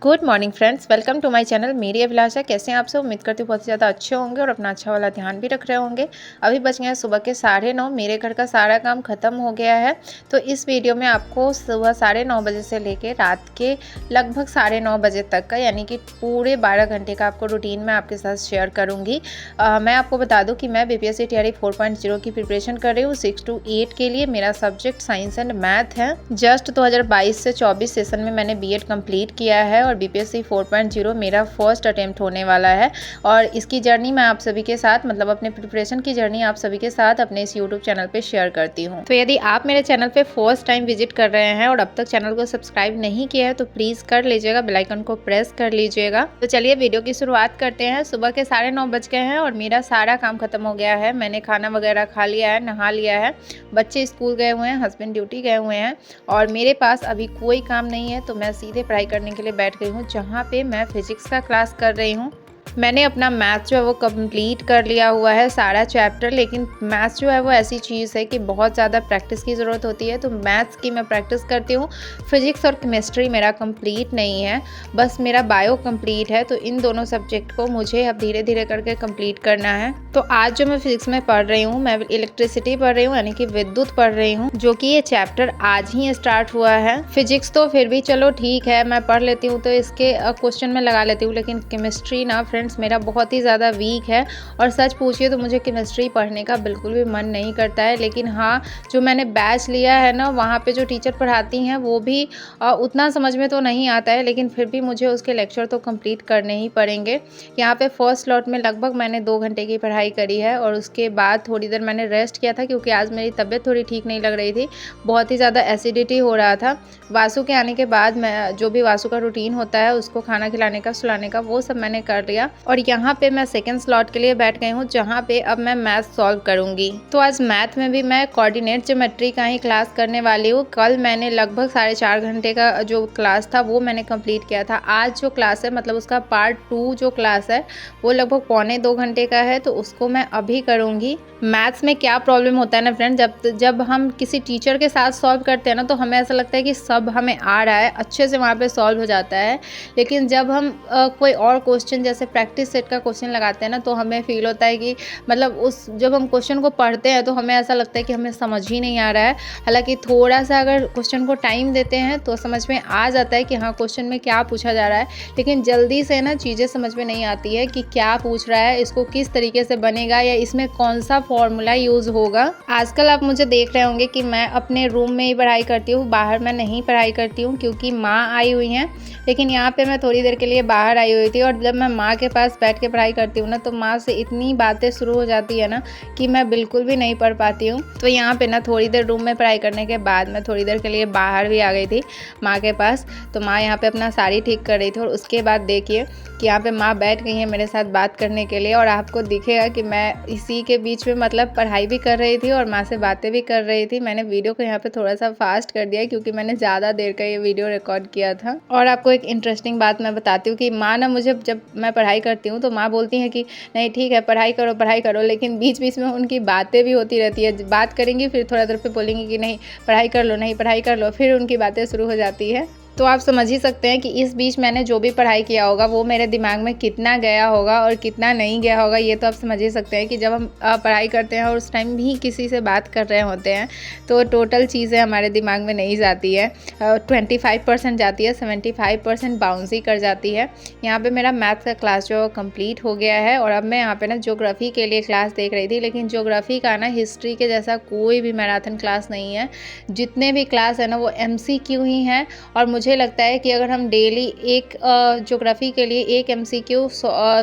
Good morning friends, welcome to my channel. मेरी अभिलाषा। कैसे हैं आप सब? उम्मीद करती हूँ बहुत ज़्यादा अच्छे होंगे और अपना अच्छा वाला ध्यान भी रख रहे होंगे। अभी बज गए हैं सुबह के 9:30। मेरे घर का सारा काम ख़त्म हो गया है। तो इस वीडियो में आपको सुबह 9:30 बजे से लेकर रात के लगभग 9:30 बजे तक का, यानी कि पूरे 12 घंटे का आपको रूटीन मैं आपके साथ शेयर करूँगी। मैं आपको बता दूँ कि मैं BPSC TRE 4.0 की प्रिपरेशन कर रही हूँ 6 to 8 के लिए। मेरा सब्जेक्ट साइंस एंड मैथ है। जस्ट 2022 से 24 सेशन में मैंने BEd कंप्लीट किया है और BPSC 4.0 मेरा फर्स्ट अटेम्प्ट होने वाला है। और इसकी जर्नी मैं आप सभी के साथ, मतलब अपने प्रिपरेशन की जर्नी आप सभी के साथ अपने इस यूट्यूब चैनल पे शेयर करती हूँ। तो यदि आप मेरे चैनल पे फर्स्ट टाइम विजिट कर रहे हैं और अब तक चैनल को सब्सक्राइब नहीं किया है तो प्लीज़ कर लीजिएगा, बेल आइकन को प्रेस कर लीजिएगा। तो चलिए वीडियो की शुरुआत करते हैं। सुबह के 9:30 बज गए हैं और मेरा सारा काम खत्म हो गया है। मैंने खाना वगैरह खा लिया है, नहा लिया है, बच्चे स्कूल गए हुए हैं, हस्बैंड ड्यूटी गए हुए हैं और मेरे पास अभी कोई काम नहीं है। तो मैं सीधे पढ़ाई करने के लिए बैठ गई हूँ, जहाँ पे मैं फिजिक्स का क्लास कर रही हूँ। मैंने अपना मैथ्स जो है वो कंप्लीट कर लिया हुआ है सारा चैप्टर, लेकिन मैथ्स जो है वो ऐसी चीज़ है कि बहुत ज़्यादा प्रैक्टिस की ज़रूरत होती है। तो मैथ्स की मैं प्रैक्टिस करती हूँ। फिजिक्स और केमिस्ट्री मेरा कंप्लीट नहीं है, बस मेरा बायो कंप्लीट है। तो इन दोनों सब्जेक्ट को मुझे अब धीरे धीरे करके कंप्लीट करना है। तो आज जो मैं फिजिक्स में पढ़ रही हूँ, मैं इलेक्ट्रिसिटी पढ़ रही हूँ, यानी कि विद्युत पढ़ रही हूँ, जो कि ये चैप्टर आज ही स्टार्ट हुआ है। फिजिक्स तो फिर भी चलो ठीक है, मैं पढ़ लेती हूँ तो इसके क्वेश्चन में लगा लेती हूँ, लेकिन केमिस्ट्री ना फ्रेंड्स मेरा बहुत ही ज़्यादा वीक है। और सच पूछिए तो मुझे केमिस्ट्री पढ़ने का बिल्कुल भी मन नहीं करता है। लेकिन हाँ, जो मैंने बैच लिया है ना, वहाँ पे जो टीचर पढ़ाती हैं वो भी उतना समझ में तो नहीं आता है, लेकिन फिर भी मुझे उसके लेक्चर तो कंप्लीट करने ही पड़ेंगे। यहाँ पे फर्स्ट स्लॉट में लगभग मैंने 2 घंटे की पढ़ाई करी है और उसके बाद थोड़ी देर मैंने रेस्ट किया था, क्योंकि आज मेरी तबीयत थोड़ी ठीक नहीं लग रही थी, बहुत ही ज़्यादा एसिडिटी हो रहा था। वासु के आने के बाद मैं जो भी वासु का रूटीन होता है, उसको खाना खिलाने का, सुलाने का, वो सब मैंने कर लिया। और यहाँ पे मैं सेकंड स्लॉट के लिए बैठ गई हूँ, जहाँ पे अब मैं मैथ सॉल्व करूँगी। तो आज मैथ में भी मैं कोऑर्डिनेट ज्योमेट्री का ही क्लास करने वाली हूँ। कल मैंने लगभग 4.5 घंटे का जो क्लास था वो मैंने कंप्लीट किया था। आज जो क्लास है, मतलब उसका पार्ट 2 जो क्लास है, वो लगभग 1.25 घंटे का है, तो उसको मैं अभी करूँगी। मैथ्स में क्या प्रॉब्लम होता है ना फ्रेंड, जब हम किसी टीचर के साथ सॉल्व करते हैं ना, तो हमें ऐसा लगता है कि सब हमें आ रहा है, अच्छे से वहाँ पे सॉल्व हो जाता है। लेकिन जब हम कोई और क्वेश्चन जैसे प्रैक्टिस सेट का क्वेश्चन लगाते हैं ना, तो हमें फील होता है कि मतलब जब हम क्वेश्चन को पढ़ते हैं तो हमें ऐसा लगता है कि हमें समझ ही नहीं आ रहा है। हालांकि थोड़ा सा अगर क्वेश्चन को टाइम देते हैं तो समझ में आ जाता है कि हाँ, क्वेश्चन में क्या पूछा जा रहा है। लेकिन जल्दी से ना चीज़ें समझ में नहीं आती है कि क्या पूछ रहा है, इसको किस तरीके से बनेगा, या इसमें कौन सा फॉर्मूला यूज़ होगा। आजकल आप मुझे देख रहे होंगे कि मैं अपने रूम में ही पढ़ाई करती हूँ, बाहर मैं नहीं पढ़ाई करती हूँ, क्योंकि माँ आई हुई हैं। लेकिन यहाँ पे मैं थोड़ी देर के लिए बाहर आई हुई थी, और जब मैं माँ के पास बैठ के पढ़ाई करती हूँ ना, तो माँ से इतनी बातें शुरू हो जाती है ना कि मैं बिल्कुल भी नहीं पढ़ पाती हूँ। तो यहाँ पे ना थोड़ी देर रूम में पढ़ाई करने के बाद मैं थोड़ी देर के लिए बाहर भी आ गई थी माँ के पास। तो माँ यहाँ पे अपना साड़ी ठीक कर रही थी, और उसके बाद देखिए कि यहाँ पे माँ बैठ गई है मेरे साथ बात करने के लिए। और आपको दिखेगा कि मैं इसी के बीच में मतलब पढ़ाई भी कर रही थी और माँ से बातें भी कर रही थी। मैंने वीडियो को यहाँ पे थोड़ा सा फास्ट कर दिया, क्योंकि मैंने ज़्यादा देर का ये वीडियो रिकॉर्ड किया था। और आपको एक इंटरेस्टिंग बात मैं बताती हूँ कि माँ ना मुझे, जब मैं पढ़ाई करती हूँ तो माँ बोलती हैं कि नहीं ठीक है, पढ़ाई करो पढ़ाई करो, लेकिन बीच बीच में उनकी बातें भी होती रहती है। बात करेंगी, फिर थोड़ा देर पे बोलेंगी कि नहीं पढ़ाई कर लो, नहीं पढ़ाई कर लो, फिर उनकी बातें शुरू हो जाती है। तो आप समझ ही सकते हैं कि इस बीच मैंने जो भी पढ़ाई किया होगा वो मेरे दिमाग में कितना गया होगा और कितना नहीं गया होगा। ये तो आप समझ ही सकते हैं कि जब हम पढ़ाई करते हैं और उस टाइम भी किसी से बात कर रहे होते हैं, तो टोटल चीज़ें हमारे दिमाग में नहीं जाती है। 25% जाती है, 75% बाउंस ही कर जाती है। यहाँ पे मेरा मैथ का क्लास जो कंप्लीट हो गया है, और अब मैं यहाँ पे ना ज्योग्राफी के लिए क्लास देख रही थी। लेकिन ज्योग्राफी का ना हिस्ट्री के जैसा कोई भी मैराथन क्लास नहीं है। जितने भी क्लास है ना वो MCQ ही हैं। और मुझे लगता है कि अगर हम डेली एक ज्योग्राफी के लिए एक MCQ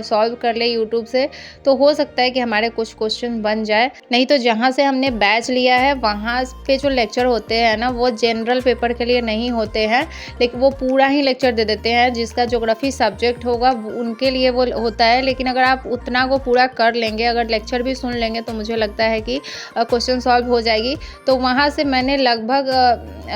सॉल्व कर ले यूट्यूब से, तो हो सकता है कि हमारे कुछ क्वेश्चन बन जाए। नहीं तो जहाँ से हमने बैच लिया है वहाँ पे जो लेक्चर होते हैं ना, वो जनरल पेपर के लिए नहीं होते हैं, लेकिन वो पूरा ही लेक्चर दे देते हैं। जिसका ज्योग्राफी सब्जेक्ट होगा उनके लिए वो होता है। लेकिन अगर आप उतना को पूरा कर लेंगे, अगर लेक्चर भी सुन लेंगे, तो मुझे लगता है कि क्वेश्चन सॉल्व हो जाएगी। तो वहाँ से मैंने लगभग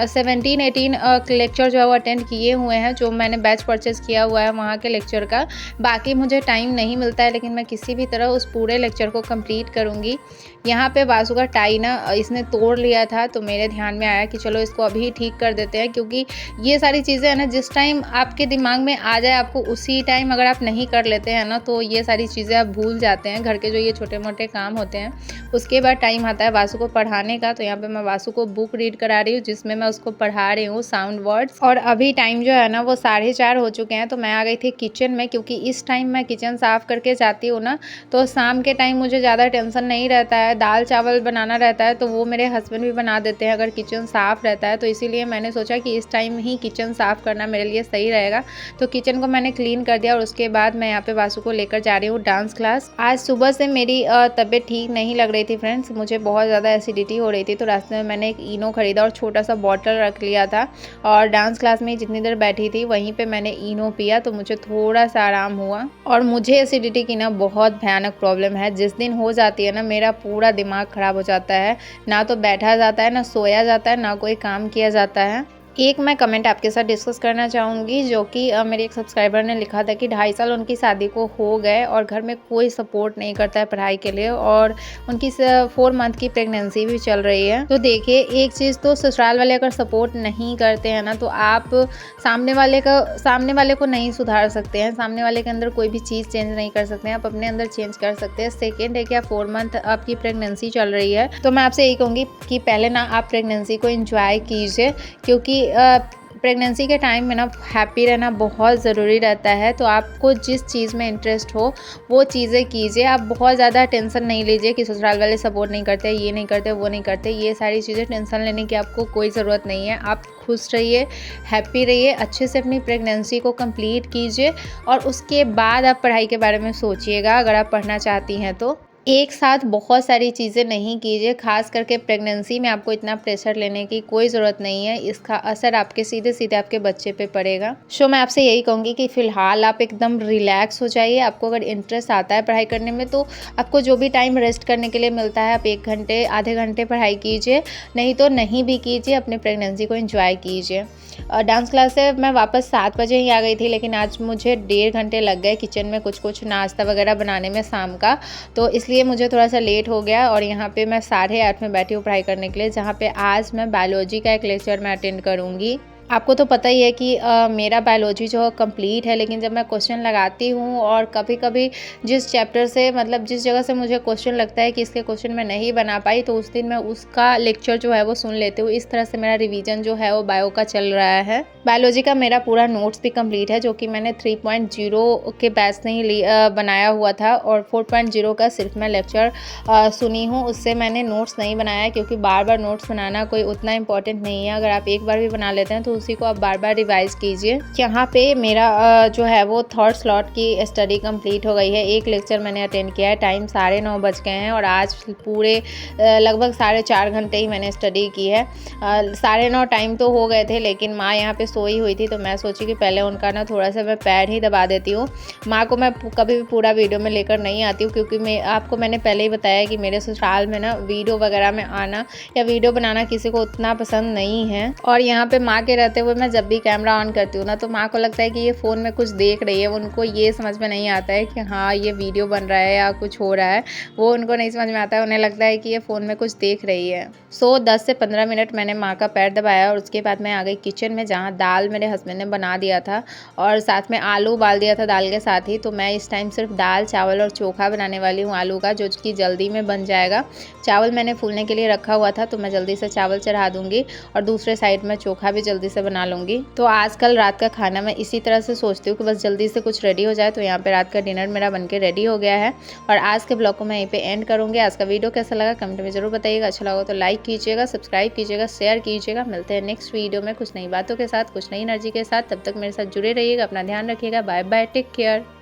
17-18 लेक्चर जो है वो अटेंड किए हुए हैं, जो मैंने बैच परचेज़ किया हुआ है वहाँ के लेक्चर का। बाकी मुझे टाइम नहीं मिलता है, लेकिन मैं किसी भी तरह उस पूरे लेक्चर को कंप्लीट करूँगी। यहाँ पे बाजू का टाई ना इसने तोड़ लिया था, तो मेरे ध्यान में आया कि चलो इसको अभी ठीक कर देते हैं, क्योंकि ये सारी चीज़ें है ना, जिस टाइम आपके दिमाग में आ जाए आपको उसी टाइम अगर आप नहीं कर लेते हैं ना, तो ये सारी चीज़ें आप भूल जाते हैं। घर के जो ये छोटे मोटे काम होते हैं, उसके बाद टाइम आता है वासु को पढ़ाने का। तो यहाँ पे मैं वासु को बुक रीड करा रही हूँ, जिसमें मैं उसको पढ़ा रही हूँ साउंड वर्ड्स। और अभी टाइम जो है ना वो 4:30 हो चुके हैं। तो मैं आ गई थी किचन में, क्योंकि इस टाइम मैं किचन साफ़ करके जाती हूँ ना, तो शाम के टाइम मुझे ज़्यादा टेंशन नहीं रहता है। दाल चावल बनाना रहता है तो वो मेरे हस्बैंड भी बना देते हैं अगर किचन साफ़ रहता है। तो इसीलिए मैंने सोचा कि इस टाइम ही किचन साफ़ करना मेरे लिए सही रहेगा। तो किचन को मैंने क्लीन कर दिया और उसके बाद मैं यहाँ पे वासु को लेकर जा रही हूँ डांस क्लास। आज सुबह से मेरी तबीयत ठीक नहीं लग रही थी फ्रेंड्स, मुझे बहुत ज़्यादा एसिडिटी हो रही थी। तो रास्ते में मैंने एक इनो ख़रीदा और छोटा सा बॉटल रख लिया था, और डांस क्लास में जितनी देर बैठी थी वहीं पे मैंने इनो पिया, तो मुझे थोड़ा सा आराम हुआ। और मुझे एसिडिटी की ना बहुत भयानक प्रॉब्लम है। जिस दिन हो जाती है ना, मेरा पूरा दिमाग ख़राब हो जाता है, ना तो बैठा जाता है, ना सोया जाता है, ना कोई काम किया जाता है। एक मैं कमेंट आपके साथ डिस्कस करना चाहूँगी, जो कि मेरे एक सब्सक्राइबर ने लिखा था कि 2.5 साल उनकी शादी को हो गए और घर में कोई सपोर्ट नहीं करता है पढ़ाई के लिए, और उनकी 4 मंथ की प्रेगनेंसी भी चल रही है। तो देखिए, एक चीज़ तो ससुराल वाले अगर सपोर्ट नहीं करते हैं ना, तो आप सामने वाले को नहीं सुधार सकते हैं, सामने वाले के अंदर कोई भी चीज़ चेंज नहीं कर सकते हैं, आप अपने अंदर चेंज कर सकते हैं। सेकेंड है कि आप 4 मंथ आपकी प्रेगनेंसी चल रही है, तो मैं आपसे यही कहूँगी कि पहले ना आप प्रेगनेंसी को एंजॉय कीजिए, क्योंकि प्रेगनेंसी के टाइम में ना हैप्पी रहना बहुत ज़रूरी रहता है। तो आपको जिस चीज़ में इंटरेस्ट हो वो चीज़ें कीजिए। आप बहुत ज़्यादा टेंशन नहीं लीजिए कि ससुराल वाले सपोर्ट नहीं करते, ये नहीं करते, वो नहीं करते। ये सारी चीज़ें टेंशन लेने की आपको कोई ज़रूरत नहीं है। आप खुश रहिए, हैप्पी रहिए, अच्छे से अपनी प्रेगनेंसी को कंप्लीट कीजिए, और उसके बाद आप पढ़ाई के बारे में सोचिएगा अगर आप पढ़ना चाहती हैं तो। एक साथ बहुत सारी चीज़ें नहीं कीजिए, खास करके प्रेगनेंसी में आपको इतना प्रेशर लेने की कोई ज़रूरत नहीं है। इसका असर आपके सीधे सीधे आपके बच्चे पे पड़ेगा। सो मैं आपसे यही कहूँगी कि फ़िलहाल आप एकदम रिलैक्स हो जाइए। आपको अगर इंटरेस्ट आता है पढ़ाई करने में, तो आपको जो भी टाइम रेस्ट करने के लिए मिलता है, आप 1 घंटे आधे घंटे पढ़ाई कीजिए, नहीं तो नहीं भी कीजिए, अपनी प्रेगनेंसी को एंजॉय कीजिए। डांस क्लास से मैं वापस 7 बजे ही आ गई थी, लेकिन आज मुझे 1.5 घंटे लग गए किचन में कुछ नाश्ता वगैरह बनाने में शाम का, तो इसलिए मुझे थोड़ा सा लेट हो गया। और यहाँ पे मैं 8:30 में बैठी हूँ पढ़ाई करने के लिए, जहाँ पे आज मैं बायोलॉजी का एक लेक्चर मैं अटेंड करूँगी। आपको तो पता ही है कि मेरा बायोलॉजी जो कंप्लीट है, लेकिन जब मैं क्वेश्चन लगाती हूँ और कभी-कभी जिस चैप्टर से, मतलब जिस जगह से मुझे क्वेश्चन लगता है कि इसके क्वेश्चन मैं नहीं बना पाई, तो उस दिन मैं उसका लेक्चर जो है वो सुन लेती हूँ। इस तरह से मेरा रिवीजन जो है वो बायो का चल रहा है। बायोलॉजी का मेरा पूरा नोट्स भी कंप्लीट है, जो कि मैंने 3.0 के बैच से ही बनाया हुआ था, और 4.0 का सिर्फ मैं लेक्चर सुनी हूँ। उससे मैंने नोट्स नहीं बनाया, क्योंकि बार बार नोट्स बनाना कोई उतना इम्पोर्टेंट नहीं है। अगर आप एक बार भी बना लेते हैं तो उसी को आप बार बार रिवाइज कीजिए। यहाँ पे मेरा जो है वो 3rd स्लॉट की स्टडी कंप्लीट हो गई है। एक लेक्चर मैंने अटेंड किया है, टाइम 9:30 बज गए हैं, और आज पूरे लगभग 4.5 घंटे ही मैंने स्टडी की है। 9:30 टाइम तो हो गए थे, लेकिन माँ यहाँ पे सोई हुई थी, तो मैं सोची कि पहले उनका ना थोड़ा सा मैं पैर ही दबा देती हूँ। माँ को मैं कभी भी पूरा वीडियो में लेकर नहीं आती हूँ, क्योंकि मैंने पहले ही बताया कि मेरे ससुराल में ना वीडियो वगैरह में आना या वीडियो बनाना किसी को उतना पसंद नहीं है। और यहाँ पे माँ के रहते हुए मैं जब भी कैमरा ऑन करती हूँ ना, तो माँ को लगता है कि ये फ़ोन में कुछ देख रही है। उनको ये समझ में नहीं आता है कि हाँ ये वीडियो बन रहा है या कुछ हो रहा है, वो उनको नहीं समझ में आता है। उन्हें लगता है कि ये फ़ोन में कुछ देख रही है। 10 से 15 मिनट मैंने माँ का पैर दबाया, और उसके बाद मैं आ गई किचन में, जहाँ दाल मेरे हस्बैंड ने बना दिया था, और साथ में आलू उबाल दिया था दाल के साथ ही। तो मैं इस टाइम सिर्फ दाल चावल और चोखा बनाने वाली हूँ आलू का, जो कि जल्दी में बन जाएगा। चावल मैंने फूलने के लिए रखा हुआ था, तो मैं जल्दी से चावल चढ़ा दूँगी, और दूसरे साइड में चोखा भी जल्दी से बना लूँगी। तो आजकल रात का खाना मैं इसी तरह से सोचती हूँ कि बस जल्दी से कुछ रेडी हो जाए। तो यहाँ पे रात का डिनर मेरा बनके रेडी हो गया है, और आज के ब्लॉग को मैं यहीं पे एंड करूँगी। आज का वीडियो कैसा लगा कमेंट में ज़रूर बताइएगा। अच्छा लगा तो लाइक कीजिएगा, सब्सक्राइब कीजिएगा, शेयर कीजिएगा। मिलते हैं नेक्स्ट वीडियो में कुछ नई बातों के साथ, कुछ नई एनर्जी के साथ। तब तक मेरे साथ जुड़े रहिएगा, अपना ध्यान रखिएगा। Bye bye, take care.